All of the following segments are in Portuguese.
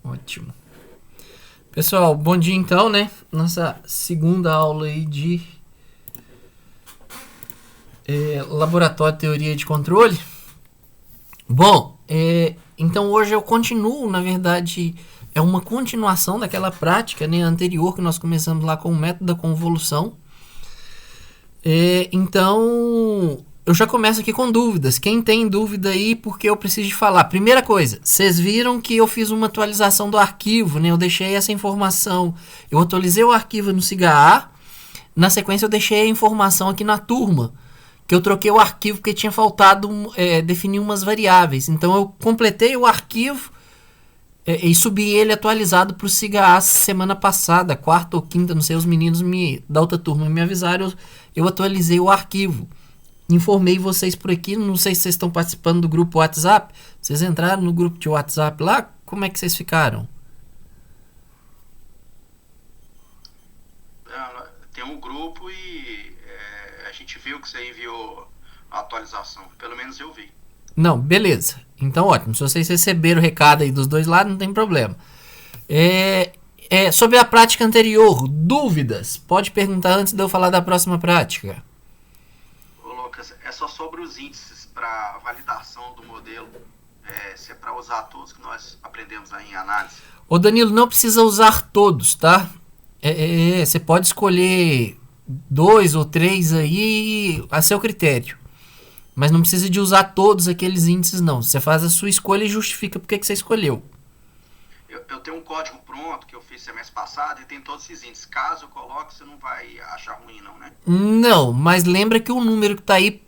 Ótimo. Pessoal, bom dia então, né? Nossa segunda aula aí de Laboratório de Teoria de Controle. Bom, então hoje eu continuo, na verdade, é uma continuação daquela prática, né, anterior que nós começamos lá com o método da convolução. Então, eu já começo aqui com dúvidas. Quem tem dúvida aí, porque eu preciso de falar. Primeira coisa, vocês viram que eu fiz uma atualização do arquivo, né? Eu deixei essa informação, eu atualizei o arquivo no SIGA. Na sequência eu deixei a informação aqui na turma, que eu troquei o arquivo porque tinha faltado definir umas variáveis. Então eu completei o arquivo e subi ele atualizado para o SIGA semana passada, quarta ou quinta, não sei, os meninos da outra turma me avisaram, eu atualizei o arquivo. Informei vocês por aqui, não sei se vocês estão participando do grupo WhatsApp. Vocês entraram no grupo de WhatsApp lá? Como é que vocês ficaram? Tem um grupo e a gente viu que você enviou a atualização. Pelo menos eu vi. Não, beleza. Então ótimo. Se vocês receberam o recado aí dos dois lados, não tem problema. Sobre a prática anterior, dúvidas? Pode perguntar antes de eu falar da próxima prática. Lucas, é só sobre os índices para validação do modelo. Se é para usar todos que nós aprendemos aí em análise. Ô Danilo, não precisa usar todos, tá? Você pode escolher 2 ou 3 aí a seu critério. Mas não precisa de usar todos aqueles índices, não. Você faz a sua escolha e justifica por que você escolheu. Eu tenho um código pronto que eu fiz semestre passado e tem todos esses índices. Caso eu coloque, você não vai achar ruim, não, né? Não, mas lembra que o número que está aí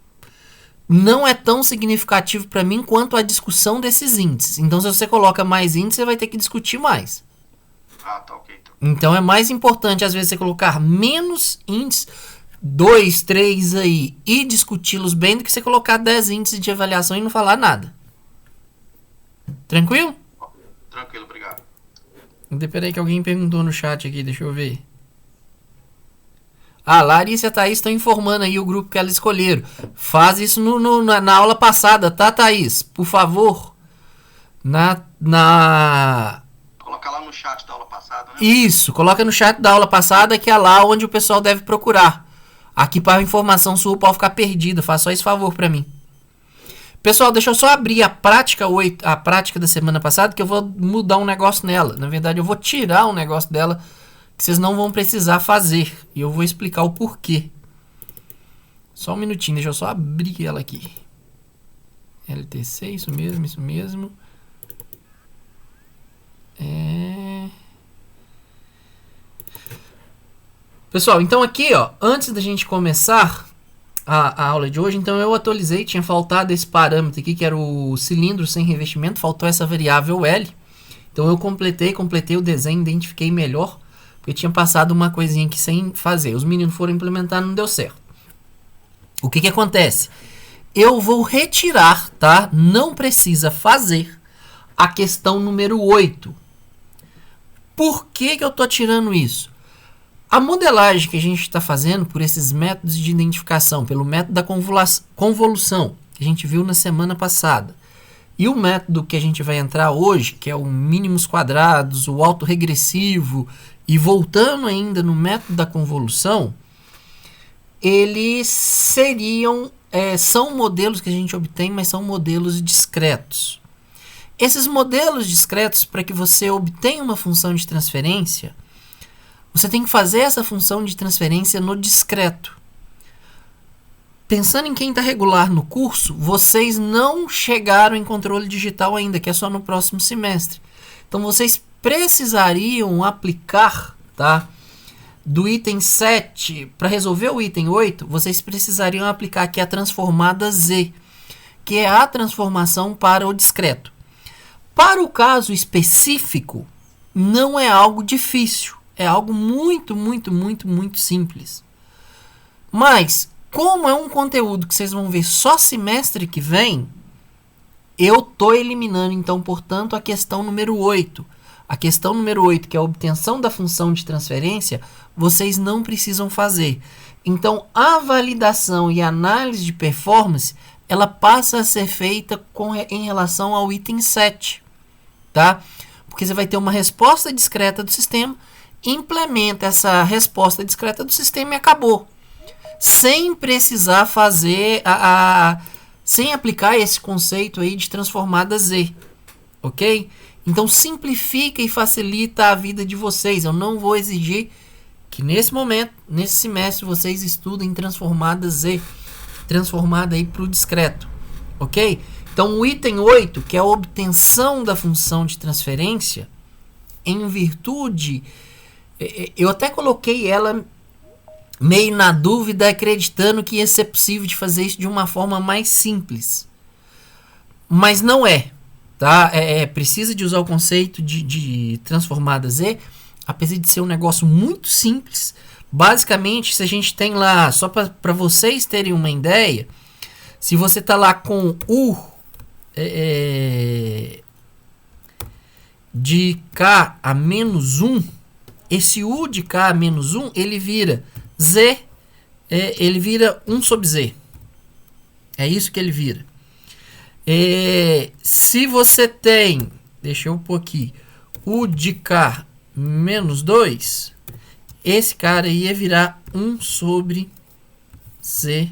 não é tão significativo para mim quanto a discussão desses índices. Então, se você coloca mais índices, você vai ter que discutir mais. Ah, tá ok. Então, é mais importante, às vezes, você colocar menos índices, 2, 3 aí, e discuti-los bem, do que você colocar 10 índices de avaliação e não falar nada. Tranquilo? Tranquilo, obrigado. Peraí que alguém perguntou no chat aqui, deixa eu ver. A Larissa e a Thaís estão informando aí o grupo que elas escolheram. Faz isso na aula passada, tá, Thaís? Por favor. Colocar lá no chat da aula passada, né? Isso, coloca no chat da aula passada, que é lá onde o pessoal deve procurar. Aqui para a informação sua pode ficar perdida. Faça só esse favor para mim. Pessoal, deixa eu só abrir a prática da semana passada, que eu vou mudar um negócio nela. Na verdade, eu vou tirar um negócio dela que vocês não vão precisar fazer. E eu vou explicar o porquê. Só um minutinho, deixa eu só abrir ela aqui. LTC, isso mesmo. Pessoal, então aqui, ó, antes da gente começar a aula de hoje, então eu atualizei, tinha faltado esse parâmetro aqui, que era o cilindro sem revestimento, faltou essa variável L. Então eu completei o desenho, identifiquei melhor, porque tinha passado uma coisinha aqui sem fazer. Os meninos foram implementar, não deu certo. O que acontece? Eu vou retirar, tá? Não precisa fazer a questão número 8. Por que eu tô tirando isso? A modelagem que a gente está fazendo por esses métodos de identificação, pelo método da convolução, que a gente viu na semana passada, e o método que a gente vai entrar hoje, que é o mínimos quadrados, o autorregressivo, e voltando ainda no método da convolução, eles são modelos que a gente obtém, mas são modelos discretos. Esses modelos discretos, para que você obtenha uma função de transferência, você tem que fazer essa função de transferência no discreto. Pensando em quem está regular no curso, vocês não chegaram em controle digital ainda, que é só no próximo semestre. Então, vocês precisariam aplicar, tá? Do item 7, para resolver o item 8, vocês precisariam aplicar aqui a transformada Z, que é a transformação para o discreto. Para o caso específico, não é algo difícil. É algo muito simples. Mas, como é um conteúdo que vocês vão ver só semestre que vem, eu estou eliminando, então, portanto, a questão número 8. A questão número 8, que é a obtenção da função de transferência, vocês não precisam fazer. Então, a validação e a análise de performance, ela passa a ser feita em relação ao item 7. Tá? Porque você vai ter uma resposta discreta do sistema, implementa essa resposta discreta do sistema e acabou. Sem precisar fazer sem aplicar esse conceito aí de transformada Z, ok? Então simplifica e facilita a vida de vocês. Eu não vou exigir que nesse momento, nesse semestre, vocês estudem transformada Z, transformada aí para o discreto, ok? Então o item 8, que é a obtenção da função de transferência, em virtude, eu até coloquei ela meio na dúvida, acreditando que ia ser possível de fazer isso de uma forma mais simples. Mas não é. Tá? Precisa de usar o conceito de transformada Z, apesar de ser um negócio muito simples. Basicamente, se a gente tem lá, só para vocês terem uma ideia, se você está lá com U de K a menos 1, esse U de K a menos 1, ele vira Z, ele vira 1 sobre Z. É isso que ele vira. Se você tem, deixa eu pôr aqui, U de K menos 2, esse cara ia virar 1 sobre Z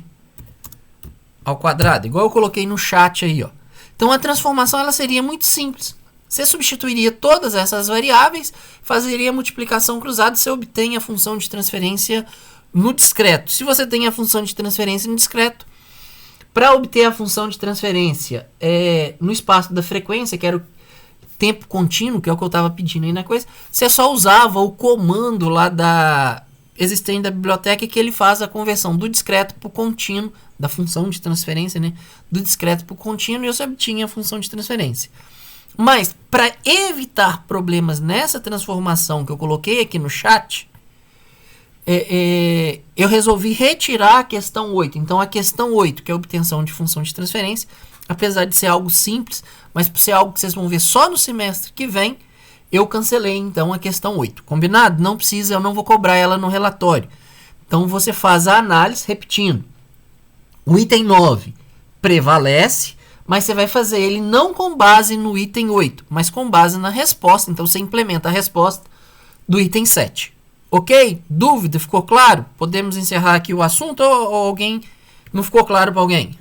ao quadrado, igual eu coloquei no chat aí, ó. Então a transformação ela seria muito simples. Você substituiria todas essas variáveis, fazeria a multiplicação cruzada e você obtém a função de transferência no discreto. Se você tem a função de transferência no discreto, para obter a função de transferência no espaço da frequência, que era o tempo contínuo, que é o que eu estava pedindo aí na coisa, você só usava o comando lá existente da biblioteca, que ele faz a conversão do discreto para o contínuo, da função de transferência, né? Do discreto para o contínuo, e eu só obtinha a função de transferência. Mas, para evitar problemas nessa transformação que eu coloquei aqui no chat, eu resolvi retirar a questão 8. Então, a questão 8, que é a obtenção de função de transferência, apesar de ser algo simples, mas por ser algo que vocês vão ver só no semestre que vem, eu cancelei, então, a questão 8. Combinado? Não precisa, eu não vou cobrar ela no relatório. Então, você faz a análise, repetindo. O item 9 prevalece, mas você vai fazer ele não com base no item 8, mas com base na resposta. Então, você implementa a resposta do item 7. Ok? Dúvida? Ficou claro? Podemos encerrar aqui o assunto ou alguém não ficou claro para alguém?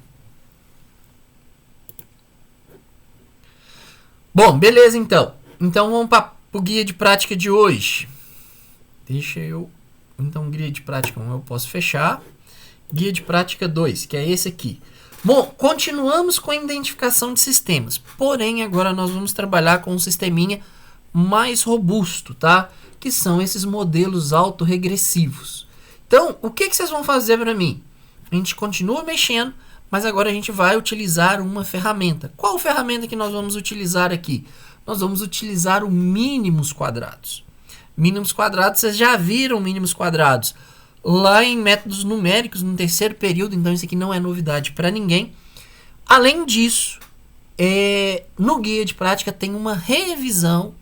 Bom, beleza então. Então vamos para o guia de prática de hoje. Então, guia de prática 1 eu posso fechar. Guia de prática 2, que é esse aqui. Bom, continuamos com a identificação de sistemas. Porém, agora nós vamos trabalhar com um sisteminha mais robusto, tá? Que são esses modelos autorregressivos. Então, o que vocês vão fazer para mim? A gente continua mexendo, mas agora a gente vai utilizar uma ferramenta. Qual ferramenta que nós vamos utilizar aqui? Nós vamos utilizar o mínimos quadrados. Mínimos quadrados, vocês já viram mínimos quadrados lá em métodos numéricos, no terceiro período, então isso aqui não é novidade para ninguém. Além disso, no guia de prática tem uma revisão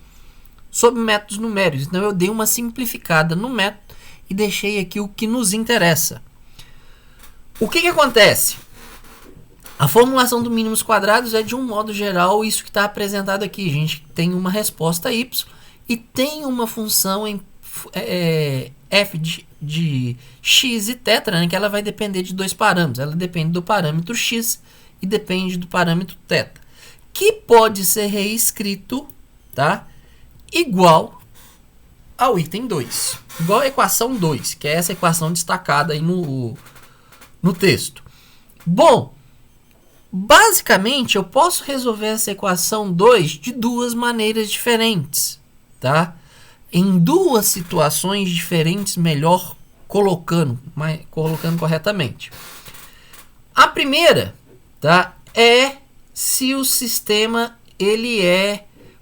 sobre métodos numéricos. Então eu dei uma simplificada no método e deixei aqui o que nos interessa. O que acontece? A formulação do mínimos quadrados é, de um modo geral, isso que está apresentado aqui. A gente tem uma resposta y e tem uma função em f de x e θ, né, que ela vai depender de dois parâmetros. Ela depende do parâmetro x e depende do parâmetro θ, que pode ser reescrito, tá, igual ao item 2. Igual a equação 2, que é essa equação destacada aí no texto. Bom, basicamente eu posso resolver essa equação 2 de duas maneiras diferentes, tá? Em duas situações diferentes, melhor colocando corretamente. A primeira, tá, é se o sistema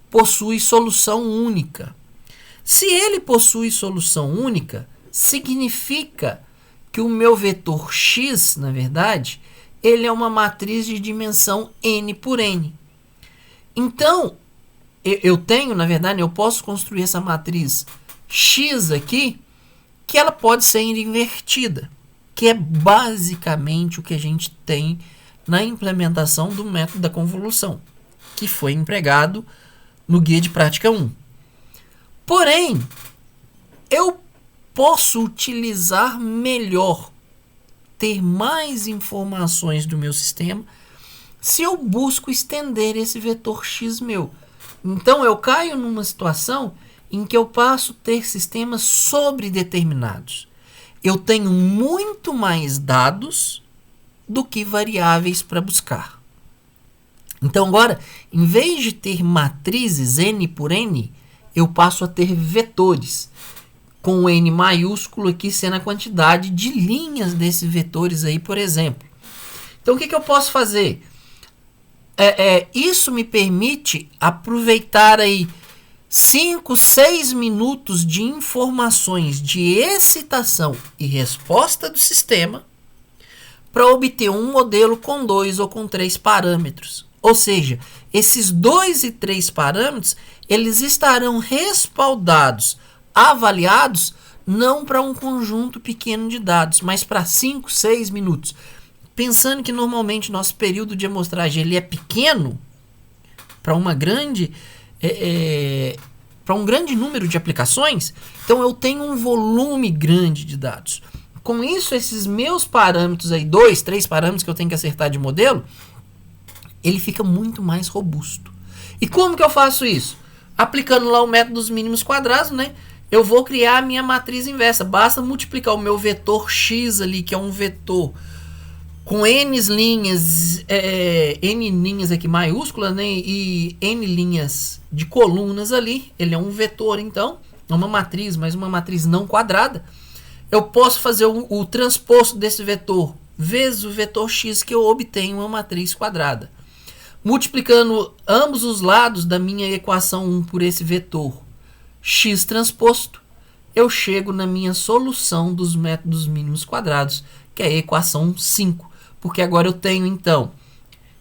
possui solução única. Se ele possui solução única, significa que o meu vetor x, na verdade, ele é uma matriz de dimensão n por n. Então, eu tenho, na verdade, eu posso construir essa matriz x aqui, que ela pode ser invertida, que é basicamente o que a gente tem na implementação do método da convolução, que foi empregado no guia de prática 1. Porém, eu posso utilizar melhor, ter mais informações do meu sistema, se eu busco estender esse vetor x meu. Então, eu caio numa situação em que eu passo a ter sistemas sobredeterminados. Eu tenho muito mais dados do que variáveis para buscar. Então, agora, em vez de ter matrizes n por n, eu passo a ter vetores, com o n maiúsculo aqui sendo a quantidade de linhas desses vetores aí, por exemplo. Então, o que eu posso fazer? Isso me permite aproveitar aí 5, 6 minutos de informações de excitação e resposta do sistema para obter um modelo com 2 ou com 3 parâmetros. Ou seja, esses 2 e 3 parâmetros, eles estarão respaldados, avaliados, não para um conjunto pequeno de dados, mas para 5, 6 minutos. Pensando que normalmente nosso período de amostragem ele é pequeno, para uma grande... para um grande número de aplicações, então eu tenho um volume grande de dados. Com isso, esses meus parâmetros aí, 2, 3 parâmetros que eu tenho que acertar de modelo, ele fica muito mais robusto. E como que eu faço isso? Aplicando lá o método dos mínimos quadrados, né? Eu vou criar a minha matriz inversa. Basta multiplicar o meu vetor x ali, que é um vetor com n linhas, n linhas aqui maiúsculas, né, e n linhas de colunas ali. Ele é um vetor, então, é uma matriz, mas uma matriz não quadrada. Eu posso fazer o transposto desse vetor vezes o vetor x que eu obtenho uma matriz quadrada. Multiplicando ambos os lados da minha equação 1 por esse vetor x transposto, eu chego na minha solução dos métodos mínimos quadrados, que é a equação 5. Porque agora eu tenho, então,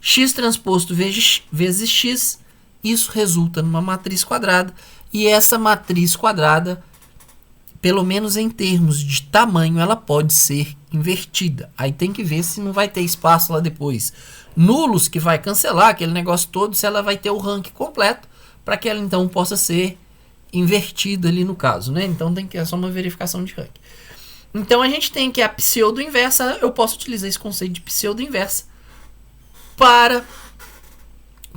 x transposto vezes x, isso resulta numa matriz quadrada, e essa matriz quadrada, pelo menos em termos de tamanho, ela pode ser invertida. Aí tem que ver se não vai ter espaço lá depois. Nulos, que vai cancelar aquele negócio todo, se ela vai ter o rank completo, para que ela, então, possa ser invertida ali no caso, né? Então, é só uma verificação de rank. Então, a gente tem que a pseudo-inversa, eu posso utilizar esse conceito de pseudo-inversa para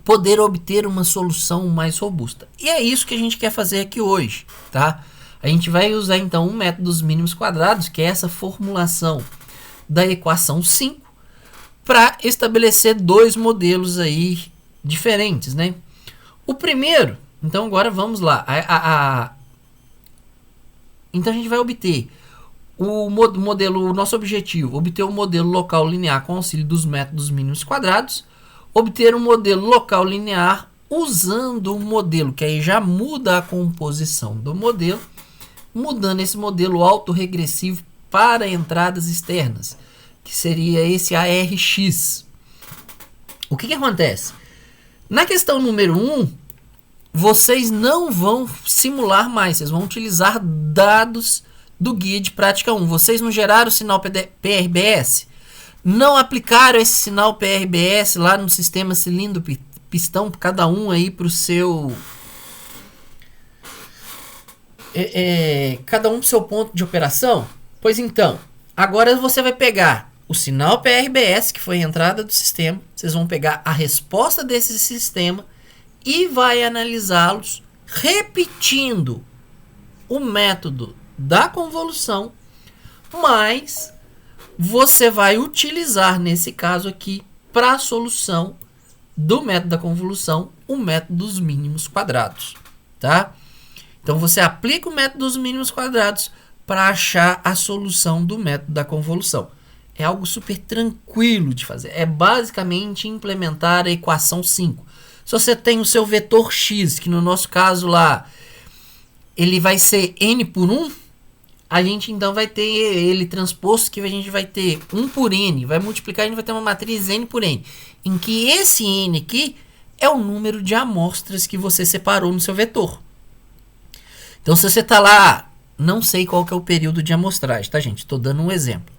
poder obter uma solução mais robusta. E é isso que a gente quer fazer aqui hoje, tá? A gente vai usar, então, um método dos mínimos quadrados, que é essa formulação da equação 5, para estabelecer 2 modelos aí diferentes, né? O primeiro, então, agora vamos lá. Então, a gente vai obter o nosso objetivo, obter um modelo local linear com auxílio dos métodos mínimos quadrados, obter um modelo local linear usando um modelo que aí já muda a composição do modelo, mudando esse modelo autorregressivo para entradas externas, que seria esse ARX. O que acontece? Na questão número 1, vocês não vão simular mais, vocês vão utilizar dados do guia de prática 1. Vocês não geraram o sinal PRBS? Não aplicaram esse sinal PRBS lá no sistema cilindro-pistão, cada um aí para o seu... cada um para o seu ponto de operação? Pois então, agora você vai pegar o sinal PRBS, que foi a entrada do sistema, vocês vão pegar a resposta desse sistema e vai analisá-los repetindo o método da convolução, mas você vai utilizar, nesse caso aqui, para a solução do método da convolução, o método dos mínimos quadrados, tá? Então, você aplica o método dos mínimos quadrados para achar a solução do método da convolução. É algo super tranquilo de fazer. É basicamente implementar a equação 5. Se você tem o seu vetor x, que no nosso caso lá, ele vai ser n por 1, a gente então vai ter ele transposto, que a gente vai ter 1 por n, vai multiplicar, a gente vai ter uma matriz n por n, em que esse n aqui é o número de amostras que você separou no seu vetor. Então, se você está lá, não sei qual que é o período de amostragem, tá, gente? Estou dando um exemplo.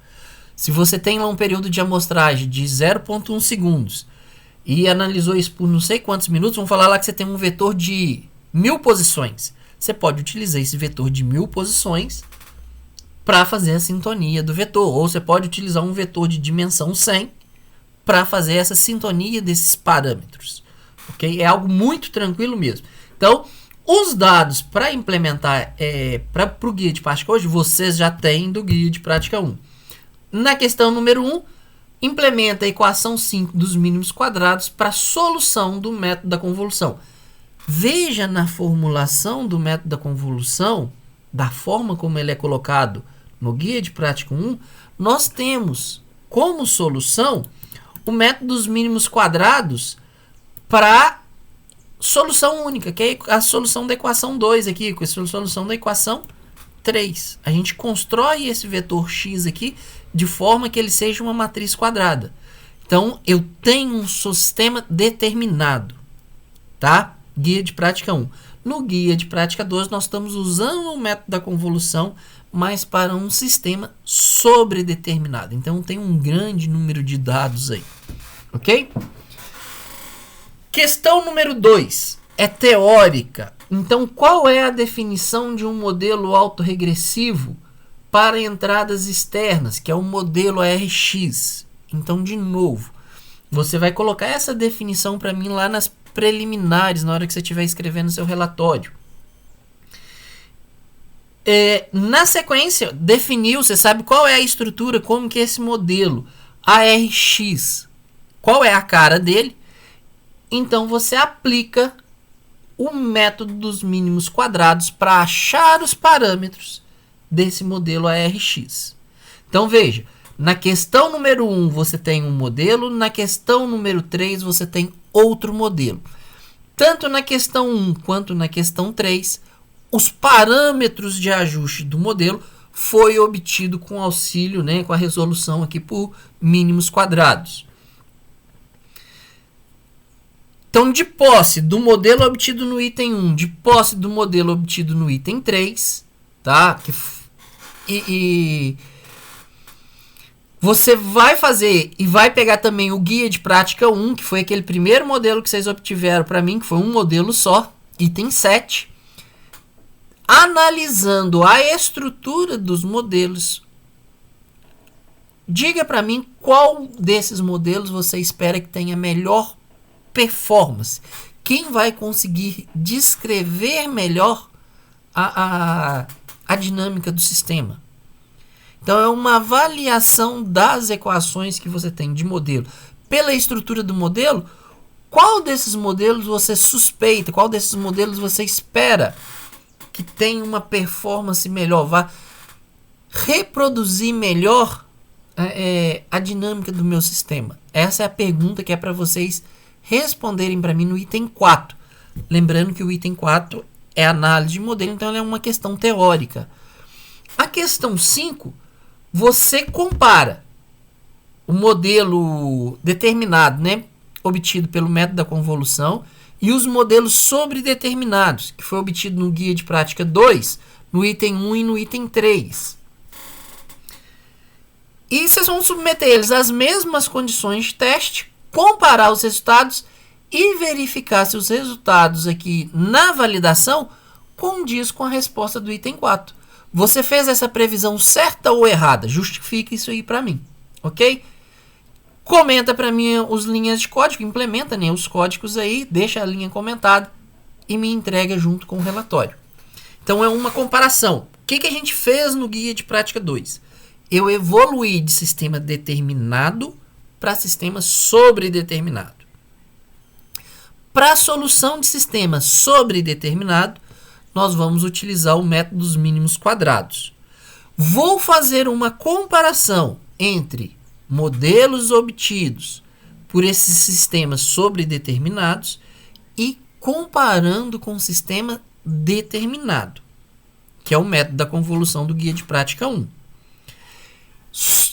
Se você tem lá um período de amostragem de 0,1 segundos e analisou isso por não sei quantos minutos, vamos falar lá que você tem um vetor de 1000 posições. Você pode utilizar esse vetor de 1000 posições para fazer a sintonia do vetor. Ou você pode utilizar um vetor de dimensão 100 para fazer essa sintonia desses parâmetros. Okay? É algo muito tranquilo mesmo. Então, os dados para implementar para o guia de prática hoje, vocês já têm do guia de prática 1. Na questão número 1, implementa a equação 5 dos mínimos quadrados para a solução do método da convolução. Veja na formulação do método da convolução, da forma como ele é colocado no guia de prática 1, nós temos como solução o método dos mínimos quadrados para solução única, que é a solução da equação 2 aqui, com a solução da equação 3. A gente constrói esse vetor x aqui de forma que ele seja uma matriz quadrada. Então, eu tenho um sistema determinado, tá? Guia de prática 1. No guia de prática 2, nós estamos usando o método da convolução, mas para um sistema sobredeterminado. Então, tem um grande número de dados aí, ok? Questão número 2 é teórica. Então, qual é a definição de um modelo autorregressivo para entradas externas, que é o modelo ARX? Então, de novo, você vai colocar essa definição para mim lá nas preliminares, na hora que você estiver escrevendo seu relatório. Na sequência, definiu, você sabe qual é a estrutura, como que é esse modelo ARX, qual é a cara dele. Então, você aplica o método dos mínimos quadrados para achar os parâmetros desse modelo ARX. Então, veja, na questão número 1 você tem um modelo, na questão número 3 você tem outro modelo. Tanto na questão 1 quanto na questão 3, os parâmetros de ajuste do modelo foi obtido com auxílio, com a resolução aqui por mínimos quadrados. Então, de posse do modelo obtido no item 1, de posse do modelo obtido no item 3, tá? Você vai fazer e vai pegar também o guia de prática 1, que foi aquele primeiro modelo que vocês obtiveram para mim, que foi um modelo só, item 7. Analisando a estrutura dos modelos, diga para mim qual desses modelos você espera que tenha melhor performance. Quem vai conseguir descrever melhor a dinâmica do sistema? Então, é uma avaliação das equações que você tem de modelo. Pela estrutura do modelo, qual desses modelos você suspeita, qual desses modelos você espera que tenha uma performance melhor, vá reproduzir melhor a dinâmica do meu sistema? Essa é a pergunta que é para vocês responderem para mim no item 4. Lembrando que o item 4 é análise de modelo, então ela é uma questão teórica. A questão 5, você compara o modelo determinado, obtido pelo método da convolução, e os modelos sobredeterminados, que foi obtido no guia de prática 2, no item 1 e no item 3. E vocês vão submeter eles às mesmas condições de teste, comparar os resultados e verificar se os resultados aqui na validação condiz com a resposta do item 4. Você fez essa previsão certa ou errada? Justifique isso aí para mim, ok? Comenta para mim os linhas de código, implementa os códigos aí, deixa a linha comentada e me entrega junto com o relatório. Então é uma comparação. O que a gente fez no guia de prática 2? Eu evoluí de sistema determinado para sistema sobredeterminado. Para a solução de sistema sobredeterminado, nós vamos utilizar o método dos mínimos quadrados. Vou fazer uma comparação entre modelos obtidos por esses sistemas sobredeterminados e comparando com o sistema determinado, que é o método da convolução do guia de prática 1.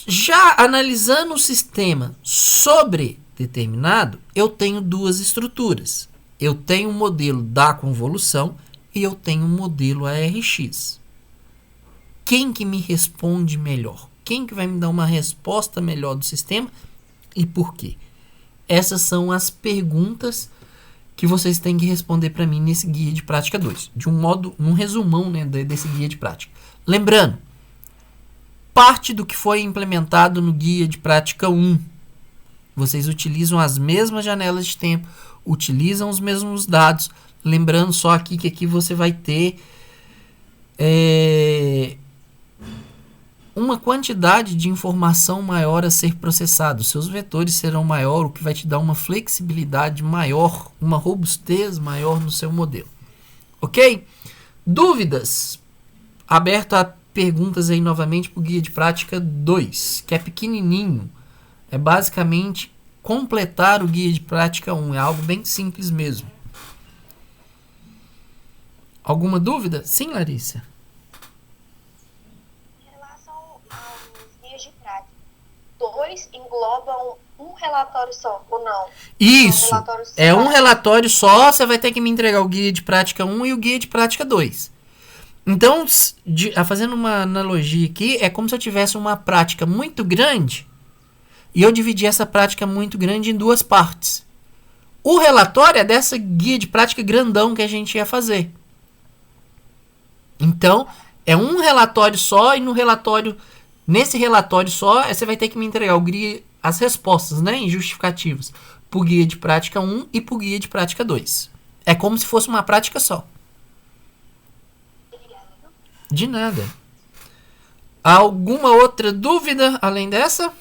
Já analisando o sistema sobredeterminado, eu tenho duas estruturas. Eu tenho um modelo da convolução e eu tenho um modelo ARX. Quem que me responde melhor? Quem que vai me dar uma resposta melhor do sistema e por quê? essas são as perguntas que vocês têm que responder para mim nesse guia de prática 2. De um modo, um resumão, né, desse guia de prática. Lembrando, parte do que foi implementado no guia de prática 1. Vocês utilizam as mesmas janelas de tempo, utilizam os mesmos dados. Lembrando só aqui que aqui você vai ter uma quantidade de informação maior a ser processada. Seus vetores serão maior, o que vai te dar uma flexibilidade maior, uma robustez maior no seu modelo. Ok? Dúvidas? Aberto a perguntas aí novamente para o guia de prática 2, que é pequenininho. É basicamente completar o guia de prática 1. É algo bem simples mesmo. Alguma dúvida? Sim, Larissa? Em relação aos guias de prática, 2 englobam um relatório só, ou não? Isso, é um relatório só, você vai ter que me entregar o guia de prática 1 e o guia de prática 2. Então, fazendo uma analogia aqui, é como se eu tivesse uma prática muito grande e eu dividi essa prática muito grande em 2 partes. O relatório é dessa guia de prática grandão que a gente ia fazer. Então, é um relatório só e nesse relatório só, você vai ter que me entregar as respostas, né, em justificativas, para o guia de prática 1 e para o guia de prática 2. É como se fosse uma prática só. De nada. Alguma outra dúvida além dessa?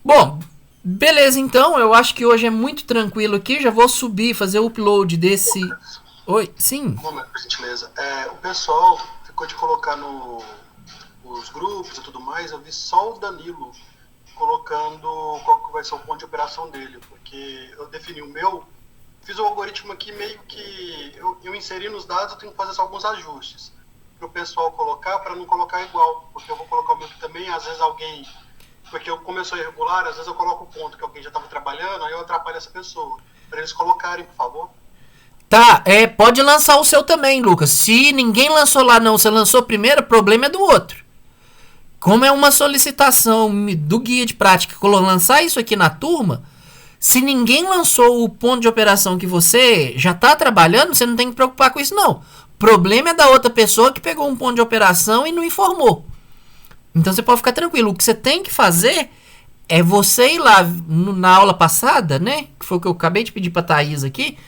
Bom, beleza então. Eu acho que hoje é muito tranquilo aqui. Já vou subir, fazer o upload desse... Oi, sim. Um momento, por gentileza. O pessoal ficou de colocar nos grupos e tudo mais. Eu vi só o Danilo colocando qual que vai ser o ponto de operação dele. Porque eu defini o meu... Fiz o algoritmo aqui meio que... Eu inseri nos dados, eu tenho que fazer só alguns ajustes para o pessoal colocar, para não colocar igual. Porque eu vou colocar o meu aqui também, às vezes alguém... Porque eu começou irregular, às vezes eu coloco o ponto que alguém já estava trabalhando, aí eu atrapalho essa pessoa. Para eles colocarem, por favor. Tá, pode lançar o seu também, Lucas. Se ninguém lançou lá não, você lançou primeiro, o problema é do outro. Como é uma solicitação do guia de prática, lançar isso aqui na turma... Se ninguém lançou o ponto de operação que você já está trabalhando, você não tem que preocupar com isso, não. O problema é da outra pessoa que pegou um ponto de operação e não informou. Então você pode ficar tranquilo. O que você tem que fazer é você ir lá na aula passada, né? Que foi o que eu acabei de pedir para a Thaís aqui.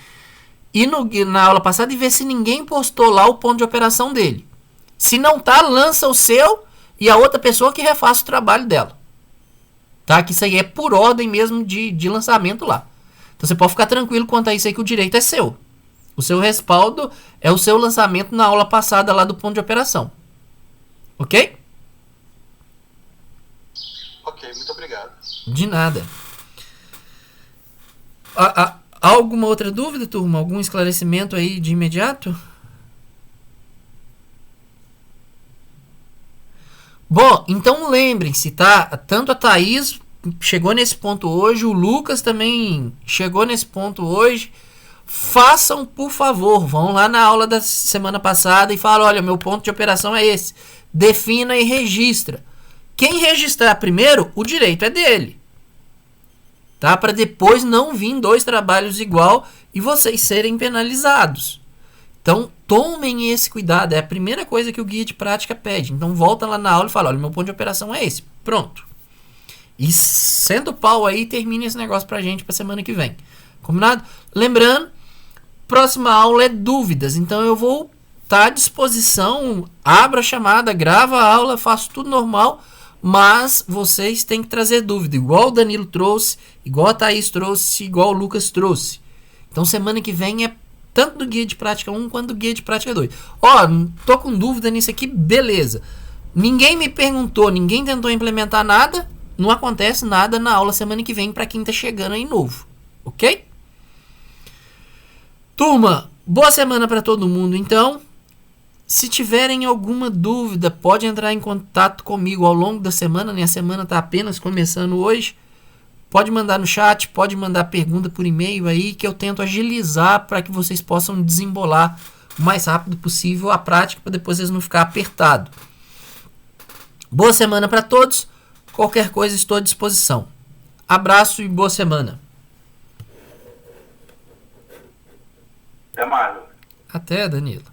Ir na aula passada e ver se ninguém postou lá o ponto de operação dele. Se não tá, lança o seu e a outra pessoa que refaça o trabalho dela. Tá? Que isso aí é por ordem mesmo de lançamento lá. Então você pode ficar tranquilo quanto a isso aí, que o direito é seu. O seu respaldo é o seu lançamento na aula passada lá do ponto de operação. Ok? Ok, muito obrigado. De nada. Há alguma outra dúvida, turma? Algum esclarecimento aí de imediato? Bom, então lembrem-se, tá? Tanto a Thaís chegou nesse ponto hoje, o Lucas também chegou nesse ponto hoje. Façam, por favor, vão lá na aula da semana passada e falam, olha, meu ponto de operação é esse. Defina e registra. Quem registrar primeiro, o direito é dele. Tá? Para depois não vir 2 trabalhos igual e vocês serem penalizados. Então, tomem esse cuidado. É a primeira coisa que o guia de prática pede. Então, volta lá na aula e fala, olha, meu ponto de operação é esse. Pronto. E sendo o pau aí, termina esse negócio pra gente pra semana que vem. Combinado? Lembrando, próxima aula é dúvidas. Então, eu vou estar à disposição. Abro a chamada, gravo a aula, faço tudo normal. Mas vocês têm que trazer dúvida. Igual o Danilo trouxe, igual a Thaís trouxe, igual o Lucas trouxe. Então, semana que vem é tanto do guia de prática 1 quanto do guia de prática 2. Ó, tô com dúvida nisso aqui, beleza. Ninguém me perguntou, ninguém tentou implementar nada, não acontece nada na aula semana que vem para quem tá chegando aí novo, ok? Turma, boa semana para todo mundo, então. Se tiverem alguma dúvida, pode entrar em contato comigo ao longo da semana, né? A semana tá apenas começando hoje. Pode mandar no chat, pode mandar pergunta por e-mail aí, que eu tento agilizar para que vocês possam desembolar o mais rápido possível a prática, para depois eles não ficar apertado. Boa semana para todos. Qualquer coisa, estou à disposição. Abraço e boa semana. Até mais. Até, Danilo.